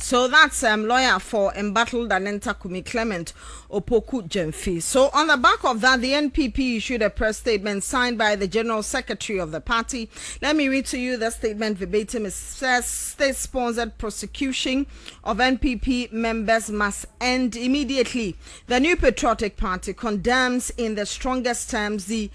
So that's lawyer for embattled Anenta Kumi Clement Opoku Jemfi. So on the back of that, the NPP issued a press statement signed by the General Secretary of the party. Let me read to you the statement verbatim. It says, state-sponsored prosecution of NPP members must end immediately. The New Patriotic Party condemns in the strongest terms the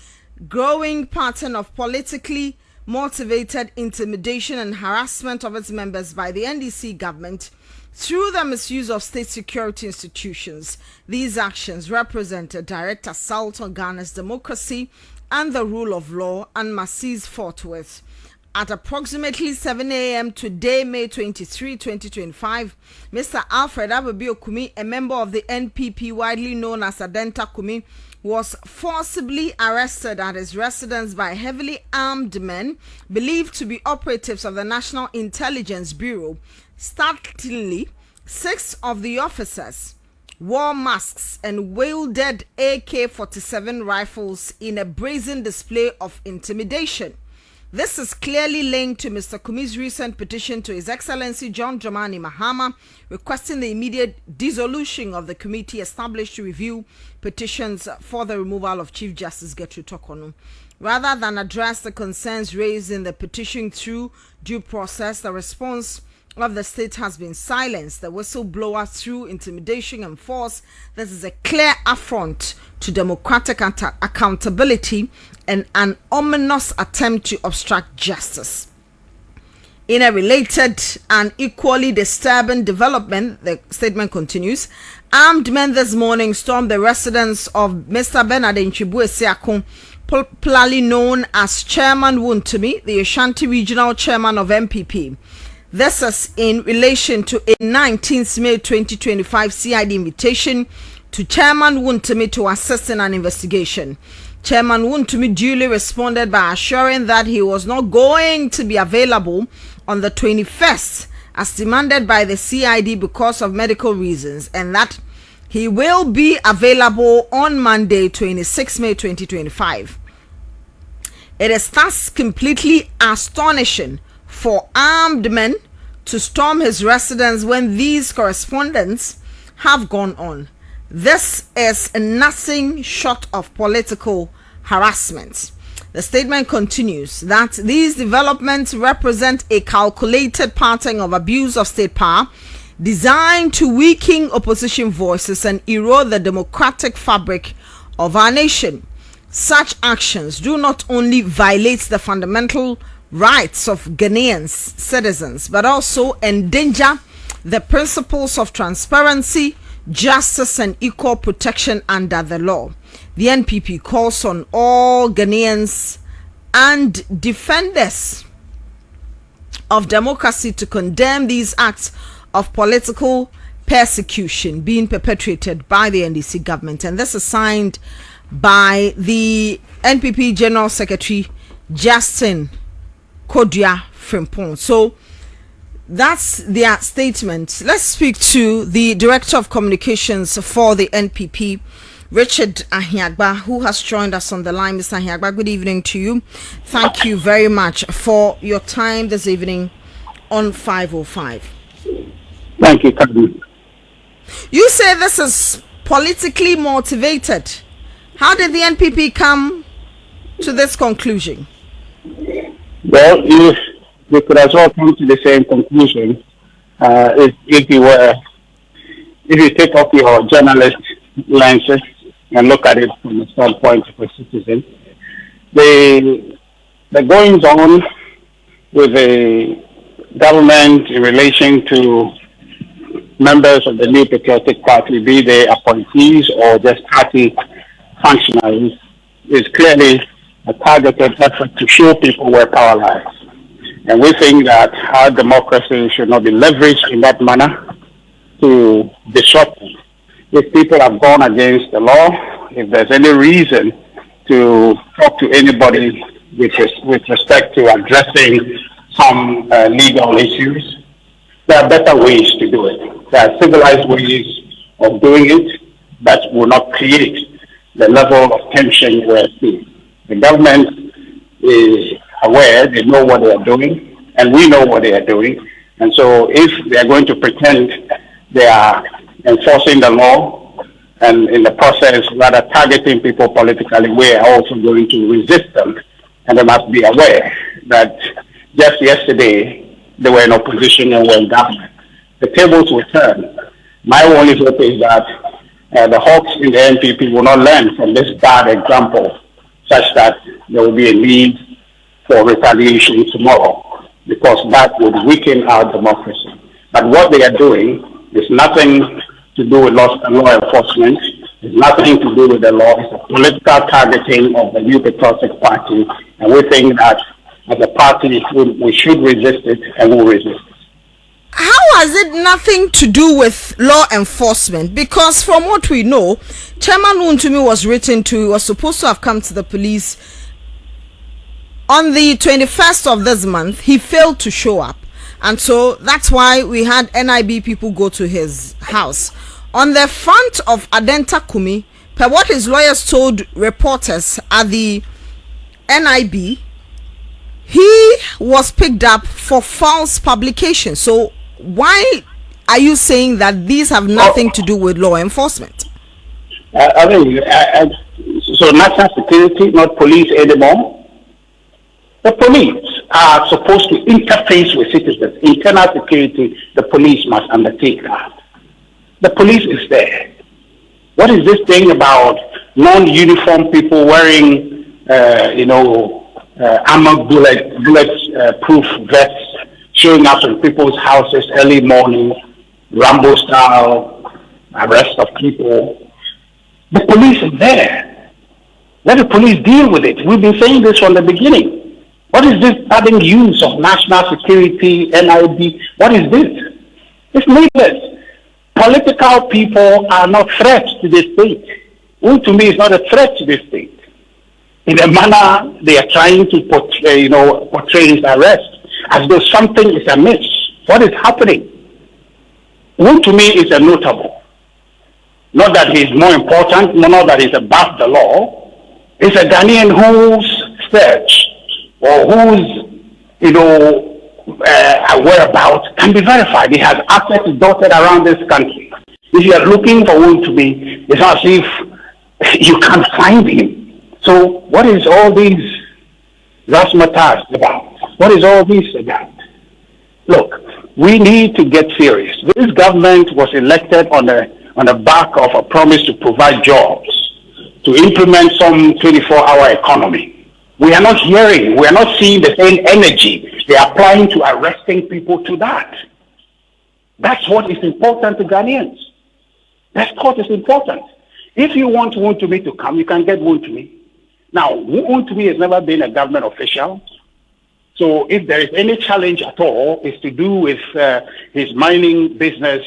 growing pattern of politically motivated intimidation and harassment of its members by the NDC government through the misuse of state security institutions. These actions represent a direct assault on Ghana's democracy and the rule of law and must cease forthwith. At approximately 7 a.m. today, May 23, 2025, Mr. Alfred Abibi-Okumi, a member of the NPP widely known as Adenta Kumi, was forcibly arrested at his residence by heavily armed men believed to be operatives of the National Intelligence Bureau. Startlingly, 6 of the officers wore masks and wielded AK-47 rifles in a brazen display of intimidation. This is clearly linked to Mr. Kumi's recent petition to His Excellency John Dramani Mahama requesting the immediate dissolution of the committee established to review petitions for the removal of Chief Justice Gertrude Torkornoo. Rather than address the concerns raised in the petition through due process, the response of the state has been silenced. The whistleblower through intimidation and force. This is a clear affront to democratic accountability and an ominous attempt to obstruct justice. In a related and equally disturbing development, the statement continues, armed men this morning stormed the residence of Mr. Bernard Nchibu-Esiakun, popularly known as Chairman Wontumi, the Ashanti Regional Chairman of MPP. This is in relation to a 19th May 2025 CID invitation to Chairman Wontumi to assist in an investigation. Chairman Wontumi duly responded by assuring that he was not going to be available on the 21st as demanded by the CID because of medical reasons, and that he will be available on Monday, 26 May 2025. It is thus completely astonishing for armed men to storm his residence when these correspondence have gone on. This is nothing short of political harassment. The statement continues that these developments represent a calculated pattern of abuse of state power designed to weaken opposition voices and erode the democratic fabric of our nation. Such actions do not only violate the fundamental rights of Ghanaians citizens, but also endanger the principles of transparency, justice, and equal protection under the law. The NPP calls on all Ghanaians and defenders of democracy to condemn these acts of political persecution being perpetrated by the NDC government. And this is signed by the NPP General Secretary Justin Kodua Frimpong. So that's their statement. Let's speak to the Director of Communications for the NPP, Richard Aiyagba, who has joined us on the line. Mr. Ahiagbah, good evening to you. Thank you very much for your time this evening on 505. Thank you, Kadu. You say this is politically motivated. How did the NPP come to this conclusion? Well, we could as well come to the same conclusion if you take off your journalist lenses and look at it from the standpoint of a citizen. The goings on with the government in relation to members of the New Patriotic Party, be they appointees or just party functionaries, is clearly a targeted effort to show people where power lies. And we think that our democracy should not be leveraged in that manner to disrupt it. If people have gone against the law, if there's any reason to talk to anybody with respect to addressing some legal issues, there are better ways to do it. There are civilized ways of doing it that will not create the level of tension we're seeing. The government is aware, they know what they are doing, and we know what they are doing, And so if they are going to pretend they are enforcing the law and in the process rather targeting people politically, we are also going to resist them. And they must be aware that just yesterday they were in opposition and were in government. The tables will turn. My only hope is that the hawks in the NPP will not learn from this bad example such that there will be a need for retaliation tomorrow, because that would weaken our democracy. But what they are doing is nothing to do with law enforcement. It's nothing to do with the law. It's a political targeting of the New Patriotic Party, and we think that as a party we should resist it and will resist it. How has it nothing to do with law enforcement? Because from what we know, Chairman Wontumi was supposed to have come to the police on the 21st of this month. He failed to show up. And so that's why we had NIB people go to his house. On the front of Adenta Kumi, per what his lawyers told reporters at the NIB, he was picked up for false publication. So why are you saying that these have nothing to do with law enforcement? So national security, not police anymore. The police are supposed to interface with citizens. Internal security, the police must undertake that. The police is there. What is this thing about non-uniform people wearing, armored bullet-proof vests, showing up in people's houses early morning, Rambo style, arrest of people? The police is there. Let the police deal with it. We've been saying this from the beginning. What is this adding use of national security, NIB? What is this? It's needless. Political people are not threats to the state. Wontumi is not a threat to the state. In a manner, they are trying to portray his arrest as though something is amiss. What is happening? Wontumi is a notable. Not that he's more important, not that he's above the law. It's a Ghanaian whose search or whose, whereabouts can be verified. He has assets dotted around this country. If you are looking for Wontumi, it's as if you can't find him. So what is all these razzmatazz about? What is all this about? Look, we need to get serious. This government was elected on the back of a promise to provide jobs, to implement some 24-hour economy. We are not hearing, we are not seeing the same energy they are applying to arresting people to that. That's what is important to Ghanaians. That's what is important. If you want Wontumi to come, you can get Wontumi. Now, Wontumi has never been a government official. So if there is any challenge at all, it's to do with his mining business,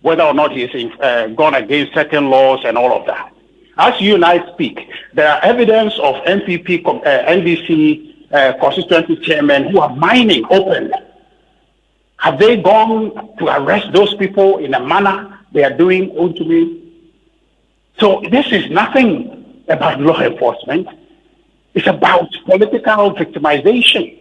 whether or not he is gone against certain laws and all of that. As you and I speak, there are evidence of NPP, NDC constituency chairmen who are mining openly. Have they gone to arrest those people in a manner they are doing Wontumi? So this is nothing about law enforcement. It's about political victimization.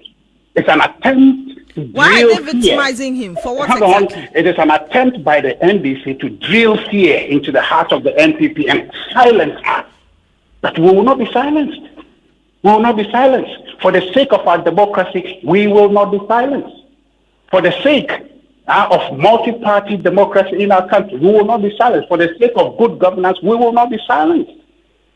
It's an attempt to Why are they victimizing him? For what exactly? It is an attempt by the NDC to drill fear into the heart of the NPP and silence us. But we will not be silenced. We will not be silenced. For the sake of our democracy, we will not be silenced. For the sake of multi-party democracy in our country, we will not be silenced. For the sake of good governance, we will not be silenced.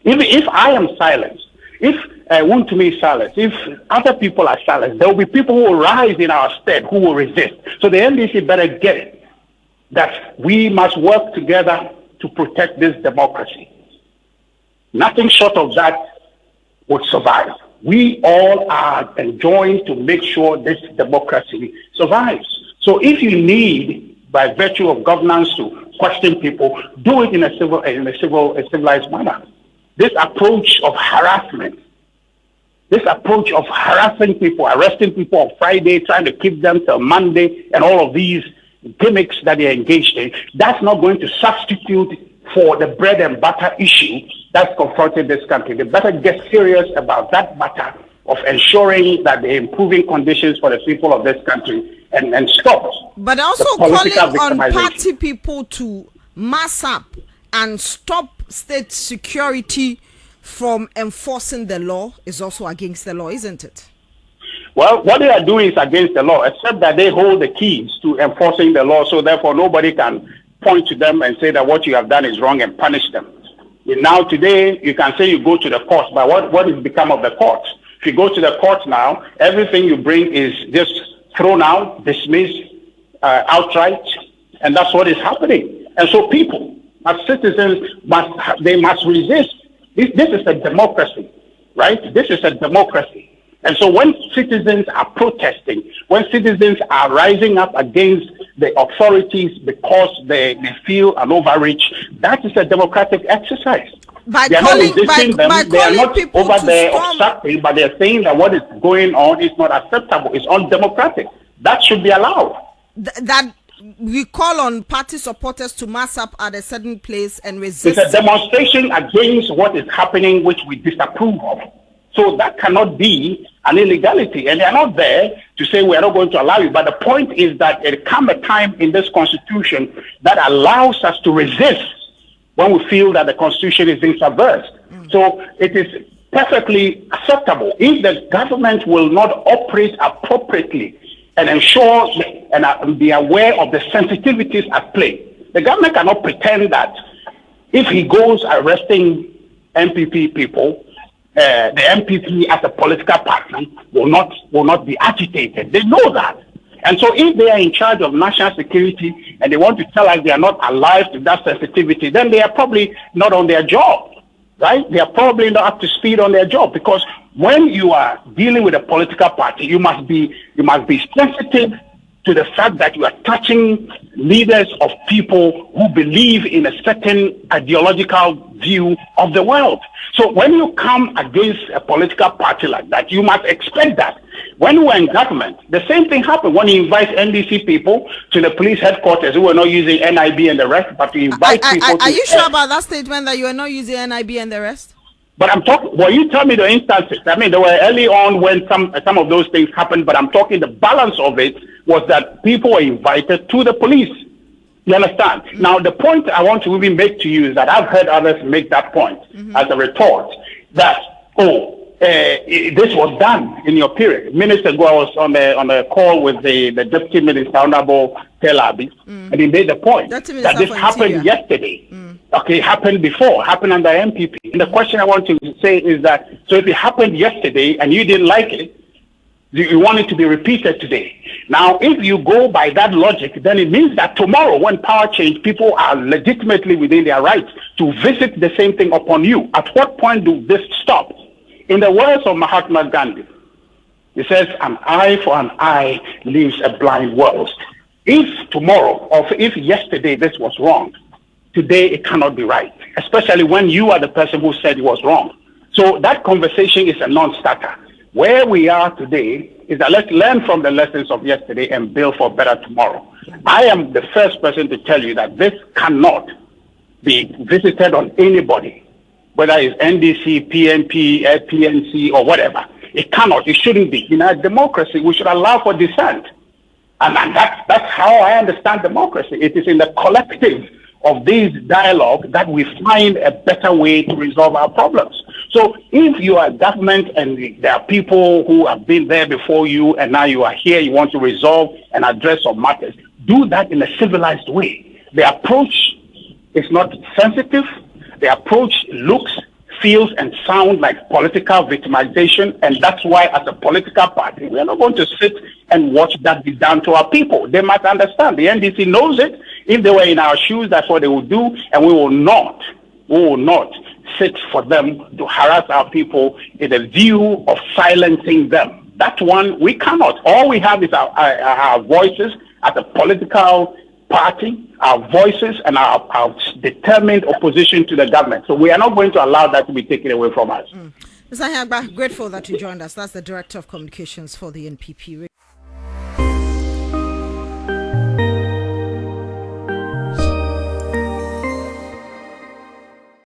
If I am silenced, if Wontumi is silenced, if other people are silenced, there will be people who will rise in our stead, who will resist. So the NDC better get it, that we must work together to protect this democracy. Nothing short of that would survive. We all are enjoined to make sure this democracy survives. So if you need, by virtue of governance, to question people, do it in a civilized manner. This approach of harassment, this approach of harassing people, arresting people on Friday, trying to keep them till Monday, and all of these gimmicks that they're engaged in, that's not going to substitute for the bread and butter issue that's confronted this country. They better get serious about that matter of ensuring that they're improving conditions for the people of this country and stop. But also calling on party people to mass up and stop state security from enforcing the law is also against the law, isn't it? Well, what they are doing is against the law, except that they hold the keys to enforcing the law, so therefore nobody can point to them and say that what you have done is wrong and punish them. Now today, you can say you go to the court, but what has become of the court? If you go to the court now, everything you bring is just thrown out, dismissed, outright, and that's what is happening. And so people, as citizens, must resist. This is a democracy, right? This is a democracy. And so when citizens are protesting, when citizens are rising up against the authorities because they feel an overreach, that is a democratic exercise. They are not resisting them, they are not over there obstructing, but they are saying that what is going on is not acceptable, it's undemocratic. That should be allowed. That we call on party supporters to mass up at a certain place and resist. It's a demonstration against what is happening, which we disapprove of. So that cannot be an illegality, and they are not there to say we are not going to allow you. But the point is that there comes a time in this constitution that allows us to resist when we feel that the constitution is being subverted. So it is perfectly acceptable if the government will not operate appropriately and ensure and be aware of the sensitivities at play. The government cannot pretend that if he goes arresting MPP people, the MPP as a political party will not be agitated. They know that. And so if they are in charge of national security and they want to tell us they are not alive to that sensitivity, then they are probably not on their job, right? They are probably not up to speed on their job, because when you are dealing with a political party, you must be sensitive to the fact that you are touching leaders of people who believe in a certain ideological view of the world. So when you come against a political party like that, you must expect that. When we were in government, the same thing happened when you invite NDC people to the police headquarters who were not using NIB and the rest, but you invite people to... Are you sure about that statement that you are not using NIB and the rest? But I'm talking, well, you tell me the instances. I mean, there were early on when some of those things happened, but I'm talking the balance of it was that people were invited to the police. You understand? Now, the point I want to even make to you is that I've heard others make that point as a retort that, this was done in your period. Minutes ago, I was on a call with the Deputy Minister, Honorable Telabi, and he made the point that this happened yesterday. Okay, happened before, happened under MPP. And the question I want to say is that, so if it happened yesterday and you didn't like it, you want it to be repeated today. Now, if you go by that logic, then it means that tomorrow, when power change, people are legitimately within their rights to visit the same thing upon you. At what point do this stop? In the words of Mahatma Gandhi, he says, an eye for an eye leaves a blind world. If tomorrow, or if yesterday this was wrong, today it cannot be right, especially when you are the person who said it was wrong. So that conversation is a non-starter. Where we are today is that let's learn from the lessons of yesterday and build for better tomorrow. I am the first person to tell you that this cannot be visited on anybody, whether it's NDC, PNP, PNC, or whatever. It cannot, it shouldn't be. In a democracy, we should allow for dissent. And that's how I understand democracy. It is in the collective of this dialogue that we find a better way to resolve our problems. So if you are government and there are people who have been there before you and now you are here, you want to resolve and address some matters, do that in a civilized way. The approach is not sensitive. The approach looks, feels, and sounds like political victimization, and that's why as a political party, we are not going to sit and watch that be done to our people. They must understand. The NDC knows it. If they were in our shoes, that's what they would do, and we will not sit for them to harass our people in a view of silencing them. That one, we cannot. All we have is our voices as a political party, our voices, and our determined opposition to the government. So we are not going to allow that to be taken away from us. Mr. Ahiagbah, grateful that you joined us. That's the Director of Communications for the NPP.